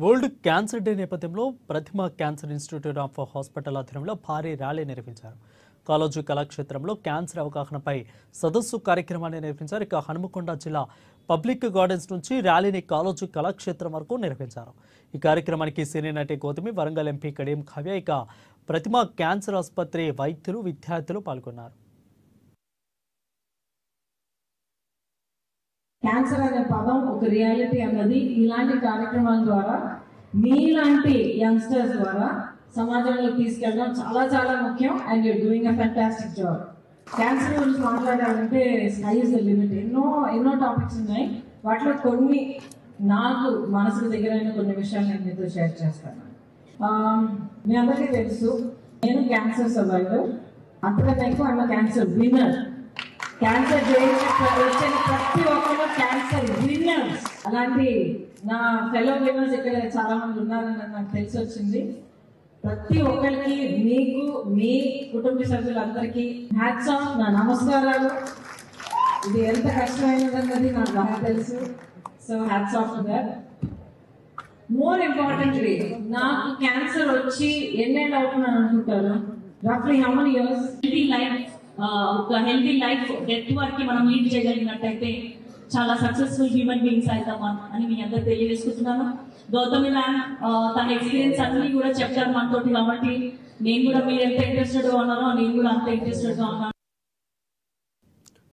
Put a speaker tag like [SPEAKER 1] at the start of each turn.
[SPEAKER 1] World cancer day నేపథ్యంలో ప్రతిమ cancer institute of hospital ఆధ్వర్యంలో భారీ ర్యాలీ నిర్వహించారు. కాళోజీ కళాక్షేత్రంలో క్యాన్సర్ అవగాహనపై సదస్సు కార్యక్రమాన్ని నిర్వహించారు. ఇక హనుమకొండ జిల్లా పబ్లిక్ గార్డెన్స్ నుంచి ర్యాలీని కాళోజీ కళాక్షేత్రం వరకు నిర్వహించారు. ఈ కార్యక్రమానికి సినీ నటి గౌతమి, వరంగల్ ఎంపీ కడియం కావ్య, ఇక ప్రతిమ క్యాన్సర్ ఆసుపత్రి వైద్యులు, విద్యార్థులు పాల్గొన్నారు.
[SPEAKER 2] క్యాన్సర్ అనే పదం ఒక రియాలిటీ అన్నది ఇలాంటి కార్యక్రమాల ద్వారా మీలాంటి యంగ్స్టర్స్ ద్వారా సమాజంలో తీసుకెళ్ళడం చాలా చాలా ముఖ్యం. And you're doing a fantastic job. Cancer గురించి మాట్లాడాలంటే స్కై ఇస్ ద లిమిట్. ఎన్నో టాపిక్స్ ఉన్నాయి. వాటిలో కొన్ని నాకు మనసుకు దగ్గరైన కొన్ని విషయాలు నేను మీతో షేర్ చేస్తాను. మీ అందరికీ తెలుసు, నేను క్యాన్సర్ సర్వైవర్. అంతకన్నా ఎక్కువ ఐఎమ్ క్యాన్సర్ విన్నర్. క్యాన్సర్ వచ్చిన ప్రతి ఒక్కరు క్యాన్సర్ విన్నర్స్. అలాంటి నా ఫెలో విన్నర్స్ ఇక్కడ చాలా మంది ఉన్నారని నాకు తెలిసి వచ్చింది. ప్రతి ఒక్కరికి, మీకు, మీ కుటుంబ సభ్యులందరికీ హ్యాట్స్ ఆఫ్, నా నమస్కారాలు. ఇది ఎంత కష్టమైనదన్నది నాకు బాగా తెలుసు. So hats off to that. More importantly, నాకు క్యాన్సర్ వచ్చి ఎన్నేళ్ళు అవుతున్నాను అనుకుంటారు? రఫ్లీ హౌ మెనీ ఇయర్స్?
[SPEAKER 3] ఒక హెల్తీ లైఫ్ డెత్ వరకు మనం లీడ్ చేయగలిగినట్టయితే చాలా సక్సెస్ఫుల్ హ్యూమన్ బీయింగ్స్ అవుతాం అని మీ అందరూ తెలియజేసుకుంటున్నాను. గౌతమి మ్యామ్ తన ఎక్స్పీరియన్స్ అన్ని కూడా చెప్తారు మనతోటి. కాబట్టి నేను కూడా మీరు ఎంత ఇంట్రెస్టెడ్ గా ఉన్నారో నేను కూడా అంత ఇంట్రెస్టెడ్ గా ఉన్నాను.